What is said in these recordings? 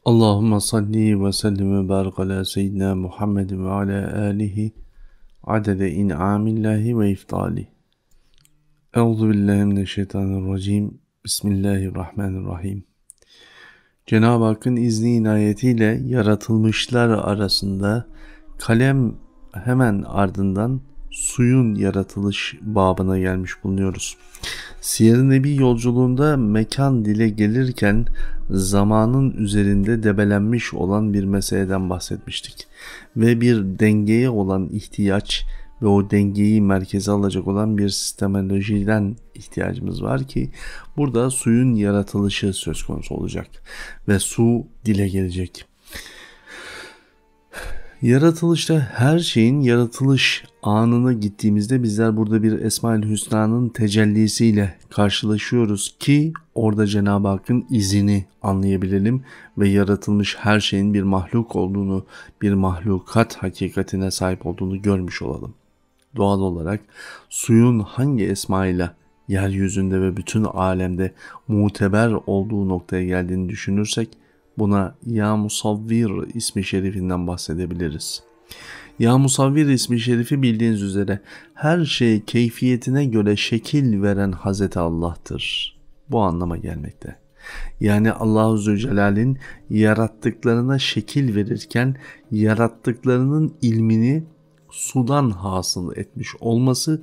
Allahümme salli ve sellim ve barik ala seyyidina Muhammed ve ala alihi adede in'amillahi ve iftali. Euzu billahi mineşşeytanirracim. Bismillahirrahmanirrahim. Cenab-ı Hakk'ın izni inayetiyle yaratılmışlar arasında kalem hemen ardından suyun yaratılış babına gelmiş bulunuyoruz. Siyer-i Nebi yolculuğunda mekan dile gelirken zamanın üzerinde debelenmiş olan bir meseleden bahsetmiştik. Ve bir dengeye olan ihtiyaç ve o dengeyi merkeze alacak olan bir sistemolojiden ihtiyacımız var ki burada suyun yaratılışı söz konusu olacak ve su dile gelecek. Yaratılışta her şeyin yaratılış anına gittiğimizde bizler burada bir Esma-ül Hüsna'nın tecellisiyle karşılaşıyoruz ki orada Cenab-ı Hakk'ın izini anlayabilelim ve yaratılmış her şeyin bir mahluk olduğunu, bir mahlukat hakikatine sahip olduğunu görmüş olalım. Doğal olarak suyun hangi esmayla yeryüzünde ve bütün alemde muteber olduğu noktaya geldiğini düşünürsek buna Ya Musavvir ismi şerifinden bahsedebiliriz. Ya Musavvir ismi şerifi bildiğiniz üzere her şey keyfiyetine göre şekil veren Hazreti Allah'tır. Bu anlama gelmekte. Yani Allah-u Zülcelal'in yarattıklarına şekil verirken yarattıklarının ilmini sudan hasıl etmiş olması,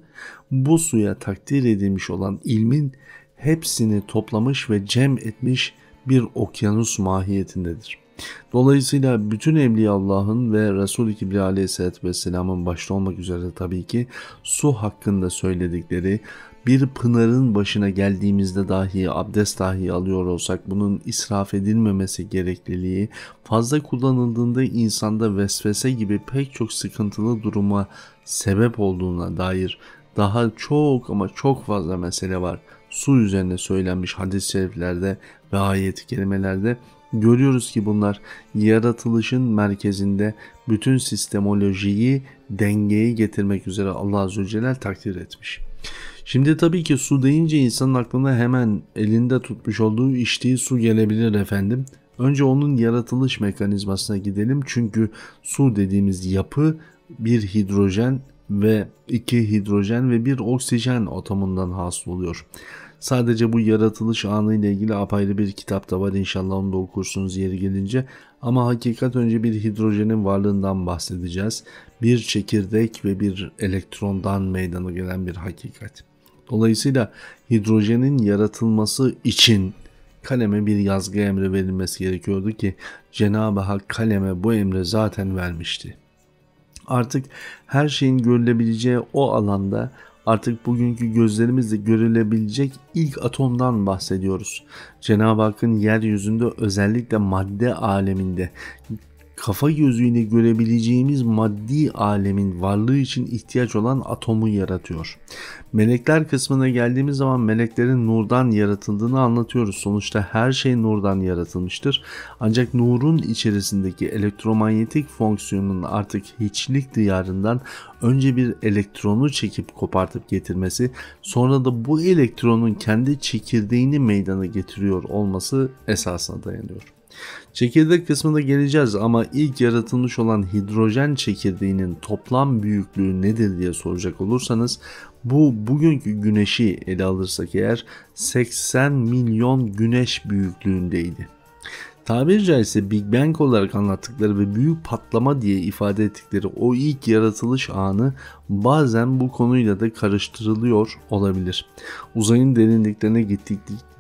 bu suya takdir edilmiş olan ilmin hepsini toplamış ve cem etmiş bir okyanus mahiyetindedir. Dolayısıyla bütün Evliya Allah'ın ve Resul-i Kibriya Aleyhisselatü Vesselam'ın başta olmak üzere tabii ki su hakkında söyledikleri, bir pınarın başına geldiğimizde dahi, abdest dahi alıyor olsak bunun israf edilmemesi gerekliliği, fazla kullanıldığında insanda vesvese gibi pek çok sıkıntılı duruma sebep olduğuna dair daha çok ama çok fazla mesele var. Su üzerine söylenmiş hadis-i şeriflerde ve ayet-i kerimelerde görüyoruz ki bunlar yaratılışın merkezinde bütün sistemolojiyi dengeye getirmek üzere Allah Azze ve Celle takdir etmiş. Şimdi tabii ki su deyince insanın aklına hemen elinde tutmuş olduğu içtiği su gelebilir efendim. Önce onun yaratılış mekanizmasına gidelim çünkü su dediğimiz yapı bir hidrojen ve iki hidrojen ve bir oksijen atomundan hasıl oluyor. Sadece bu yaratılış anı ile ilgili apayrı bir kitap da var, inşallah onu da okursunuz yeri gelince. Ama hakikat önce bir hidrojenin varlığından bahsedeceğiz. Bir çekirdek ve bir elektrondan meydana gelen bir hakikat. Dolayısıyla hidrojenin yaratılması için kaleme bir yazgı emri verilmesi gerekiyordu ki Cenab-ı Hak kaleme bu emri zaten vermişti. Artık her şeyin görülebileceği o alanda artık bugünkü gözlerimizle görülebilecek ilk atomdan bahsediyoruz. Cenab-ı Hakk'ın yeryüzünde özellikle madde aleminde kafa gözüyle görebileceğimiz maddi alemin varlığı için ihtiyaç olan atomu yaratıyor. Melekler kısmına geldiğimiz zaman meleklerin nurdan yaratıldığını anlatıyoruz. Sonuçta her şey nurdan yaratılmıştır. Ancak nurun içerisindeki elektromanyetik fonksiyonun artık hiçlik diyarından önce bir elektronu çekip kopartıp getirmesi, sonra da bu elektronun kendi çekirdeğini meydana getiriyor olması esasına dayanıyor. Çekirdek kısmına geleceğiz ama ilk yaratılmış olan hidrojen çekirdeğinin toplam büyüklüğü nedir diye soracak olursanız bu bugünkü güneşi ele alırsak eğer 80 milyon güneş büyüklüğündeydi. Tabiri caizse Big Bang olarak anlattıkları ve büyük patlama diye ifade ettikleri o ilk yaratılış anı bazen bu konuyla da karıştırılıyor olabilir. Uzayın derinliklerine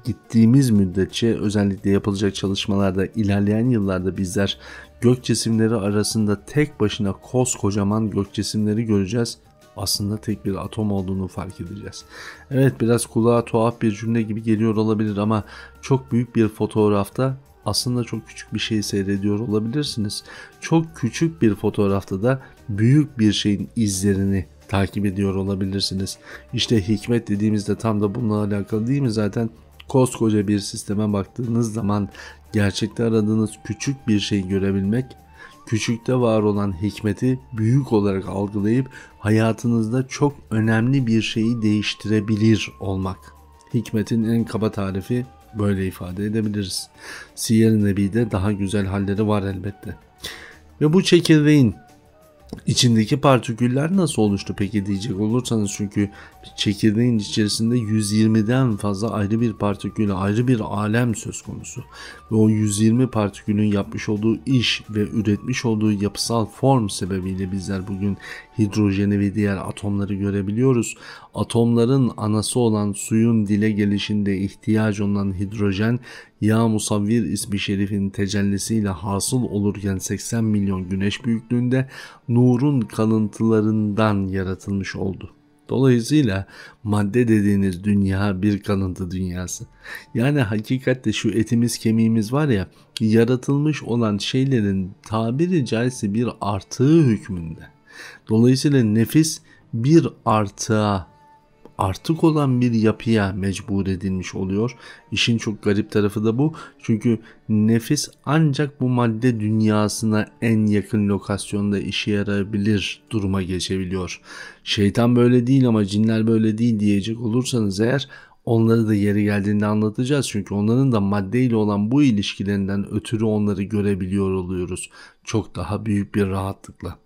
gittiğimiz müddetçe özellikle yapılacak çalışmalarda ilerleyen yıllarda bizler gök cisimleri arasında tek başına koskocaman gök cisimleri göreceğiz. Aslında tek bir atom olduğunu fark edeceğiz. Evet, biraz kulağa tuhaf bir cümle gibi geliyor olabilir ama çok büyük bir fotoğrafta aslında çok küçük bir şey seyrediyor olabilirsiniz. Çok küçük bir fotoğrafta da büyük bir şeyin izlerini takip ediyor olabilirsiniz. İşte hikmet dediğimizde tam da bununla alakalı değil mi zaten? Koskoca bir sisteme baktığınız zaman gerçekte aradığınız küçük bir şey görebilmek, küçükte var olan hikmeti büyük olarak algılayıp hayatınızda çok önemli bir şeyi değiştirebilir olmak. Hikmetin en kaba tarifi Böyle ifade edebiliriz. Siyer-i Nebi'de daha güzel halleri var elbette. Ve bu çekirdeğin İçindeki partiküller nasıl oluştu peki diyecek olursanız, çünkü çekirdeğin içerisinde 120'den fazla ayrı bir partikül, ayrı bir alem söz konusu. Ve o 120 partikülün yapmış olduğu iş ve üretmiş olduğu yapısal form sebebiyle bizler bugün hidrojeni ve diğer atomları görebiliyoruz. Atomların anası olan suyun dile gelişinde ihtiyaç olan hidrojen, Ya Musavvir ismi şerifin tecellisiyle hasıl olurken 80 milyon güneş büyüklüğünde nurun kalıntılarından yaratılmış oldu. Dolayısıyla madde dediğiniz dünya bir kalıntı dünyası. Yani hakikatte şu etimiz kemiğimiz var ya, yaratılmış olan şeylerin tabiri caizse bir artığı hükmünde. Dolayısıyla nefis bir artık olan bir yapıya mecbur edilmiş oluyor. İşin çok garip tarafı da bu. Çünkü nefis ancak bu madde dünyasına en yakın lokasyonda işe yarayabilir duruma geçebiliyor. Şeytan böyle değil ama cinler böyle değil diyecek olursanız eğer, onları da yeri geldiğinde anlatacağız. Çünkü onların da maddeyle olan bu ilişkilerinden ötürü onları görebiliyor oluyoruz. Çok daha büyük bir rahatlıkla.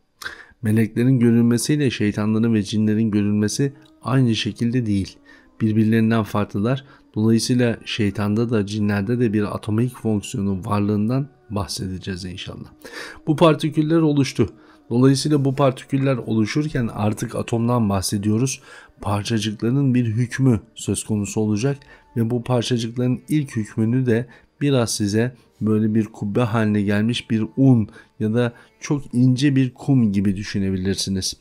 Meleklerin görülmesiyle şeytanların ve cinlerin görülmesi aynı şekilde değil. Birbirlerinden farklılar. Dolayısıyla şeytanda da cinlerde de bir atomik fonksiyonun varlığından bahsedeceğiz inşallah. Bu partiküller oluştu. Dolayısıyla bu partiküller oluşurken artık atomdan bahsediyoruz. Parçacıkların bir hükmü söz konusu olacak ve bu parçacıkların ilk hükmünü de biraz size böyle bir kubbe haline gelmiş bir un ya da çok ince bir kum gibi düşünebilirsiniz.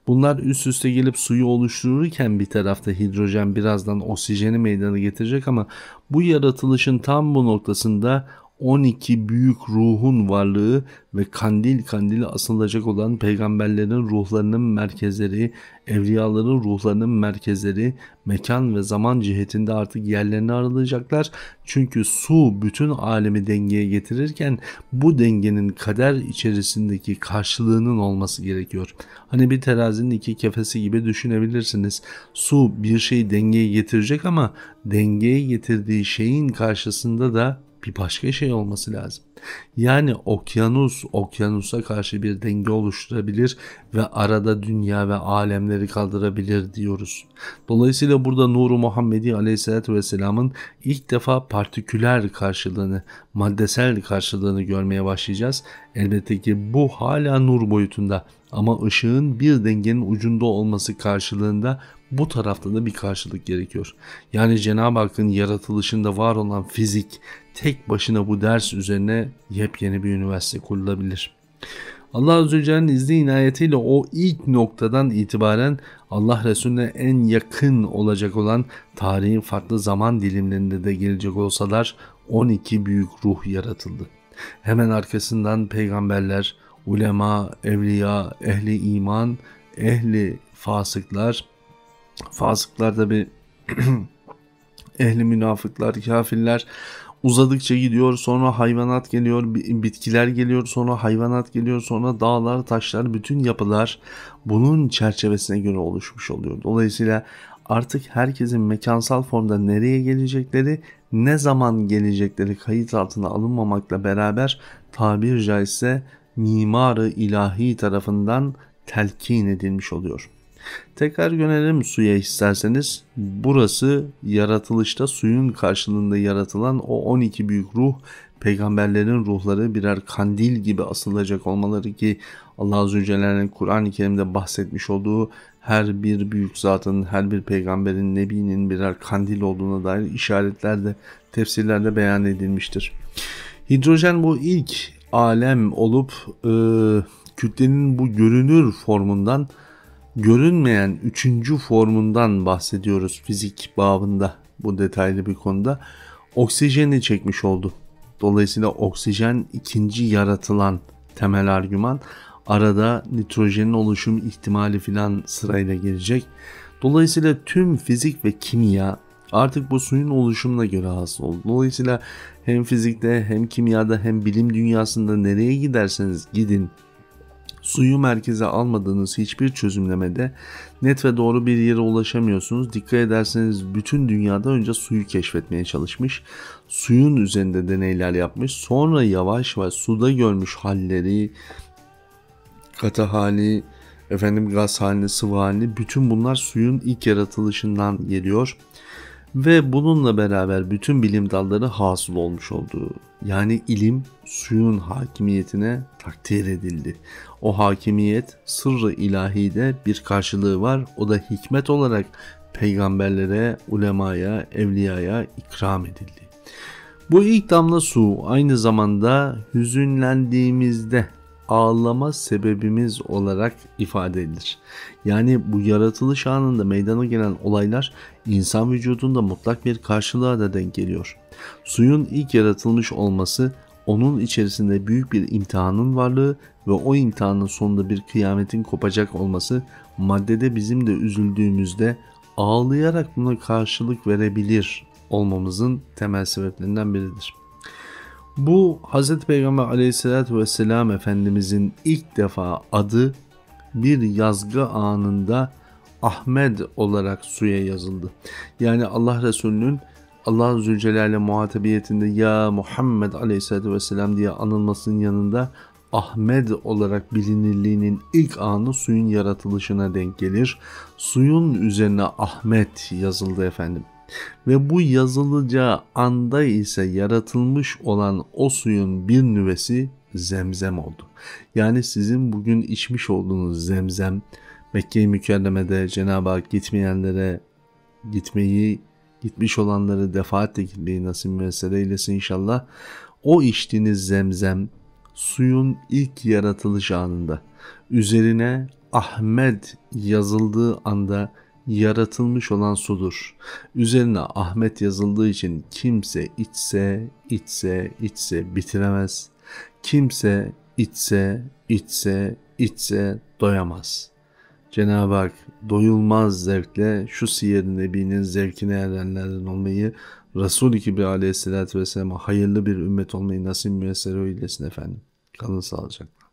Bunlar üst üste gelip suyu oluştururken bir tarafta hidrojen birazdan oksijeni meydana getirecek ama bu yaratılışın tam bu noktasında 12 büyük ruhun varlığı ve kandil kandil asılacak olan peygamberlerin ruhlarının merkezleri, evliyaların ruhlarının merkezleri mekan ve zaman cihetinde artık yerlerini arayacaklar. Çünkü su bütün alemi dengeye getirirken bu dengenin kader içerisindeki karşılığının olması gerekiyor. Hani bir terazinin iki kefesi gibi düşünebilirsiniz. Su bir şeyi dengeye getirecek ama dengeye getirdiği şeyin karşısında da bir başka şey olması lazım. Yani okyanus okyanusa karşı bir denge oluşturabilir ve arada dünya ve alemleri kaldırabilir diyoruz. Dolayısıyla burada Nur-u Muhammedi Aleyhisselatü Vesselam'ın ilk defa partiküler karşılığını, maddesel karşılığını görmeye başlayacağız. Elbette ki bu hala nur boyutunda ama ışığın bir dengenin ucunda olması karşılığında bu tarafta da bir karşılık gerekiyor. Yani Cenab-ı Hakk'ın yaratılışında var olan fizik tek başına bu ders üzerine yepyeni bir üniversite kurulabilir. Allah Azze ve Celle'nin izni inayetiyle o ilk noktadan itibaren Allah Resulüne en yakın olacak olan tarihin farklı zaman dilimlerinde de gelecek olsalar 12 büyük ruh yaratıldı. Hemen arkasından peygamberler, ulema, evliya, ehli iman, ehli fasıklar tabi ehli münafıklar, kafirler uzadıkça gidiyor, sonra hayvanat geliyor, bitkiler geliyor, sonra hayvanat geliyor, sonra dağlar, taşlar, bütün yapılar bunun çerçevesine göre oluşmuş oluyor. Dolayısıyla artık herkesin mekansal formda nereye gelecekleri, ne zaman gelecekleri kayıt altına alınmamakla beraber tabir caizse mimar-ı ilahi tarafından telkin edilmiş oluyor. Tekrar yönelelim suya isterseniz. Burası yaratılışta suyun karşılığında yaratılan o 12 büyük ruh, peygamberlerin ruhları birer kandil gibi asılacak olmaları ki Allah Azze ve Celle'nin Kur'an-ı Kerim'de bahsetmiş olduğu her bir büyük zatın, her bir peygamberin, nebinin birer kandil olduğuna dair işaretler de tefsirlerde beyan edilmiştir. Hidrojen bu ilk alem olup kütlenin bu görünür formundan görünmeyen üçüncü formundan bahsediyoruz fizik babında, bu detaylı bir konuda. Oksijeni çekmiş oldu. Dolayısıyla oksijen ikinci yaratılan temel argüman. Arada nitrojenin oluşum ihtimali filan sırayla gelecek. Dolayısıyla tüm fizik ve kimya artık bu suyun oluşumuna göre hasıl oldu. Dolayısıyla hem fizikte hem kimyada hem bilim dünyasında nereye giderseniz gidin, Suyu merkeze almadığınız hiçbir çözümlemede net ve doğru bir yere ulaşamıyorsunuz. Dikkat ederseniz bütün dünyada önce suyu keşfetmeye çalışmış. Suyun üzerinde deneyler yapmış. Sonra yavaş yavaş suda görmüş halleri, katı hali, gaz halini, sıvı halini, bütün bunlar suyun ilk yaratılışından geliyor. Ve bununla beraber bütün bilim dalları hasıl olmuş oldu. Yani ilim suyun hakimiyetine takdir edildi. O hakimiyet sırrı ilahide bir karşılığı var. O da hikmet olarak peygamberlere, ulemaya, evliyaya ikram edildi. Bu ilk damla su aynı zamanda hüzünlendiğimizde ağlama sebebimiz olarak ifade edilir. Yani bu yaratılış anında meydana gelen olaylar insan vücudunda mutlak bir karşılığa da denk geliyor. Suyun ilk yaratılmış olması, onun içerisinde büyük bir imtihanın varlığı ve o imtihanın sonunda bir kıyametin kopacak olması, maddede bizim de üzüldüğümüzde ağlayarak buna karşılık verebilir olmamızın temel sebeplerinden biridir. Bu Hz. Peygamber aleyhissalatü vesselam Efendimizin ilk defa adı bir yazgı anında Ahmed olarak suya yazıldı. Yani Allah Resulü'nün Allah Zülcelal'le muhatabiyetinde ya Muhammed aleyhissalatü vesselam diye anılmasının yanında Ahmed olarak bilinirliğinin ilk anı suyun yaratılışına denk gelir. Suyun üzerine Ahmet yazıldı efendim. Ve bu yazılacağı anda ise yaratılmış olan o suyun bir nüvesi zemzem oldu. Yani sizin bugün içmiş olduğunuz zemzem, Mekke-i Mükerreme'de Cenab-ı Hak gitmeyenlere gitmeyi, gitmiş olanları defaatle gitmeyi nasip müyesser eylesin inşallah. O içtiğiniz zemzem suyun ilk yaratılış anında üzerine Ahmet yazıldığı anda yaratılmış olan sudur. Üzerine Ahmet yazıldığı için kimse içse bitiremez. Kimse içse doyamaz. Cenab-ı Hak doyulmaz zevkle şu siyer-i nebinin zevkine erenlerden olmayı, Resul-i Kibri aleyhissalatü vesselam'a hayırlı bir ümmet olmayı nasip müyesser eylesin efendim. Kalın sağlıcakla.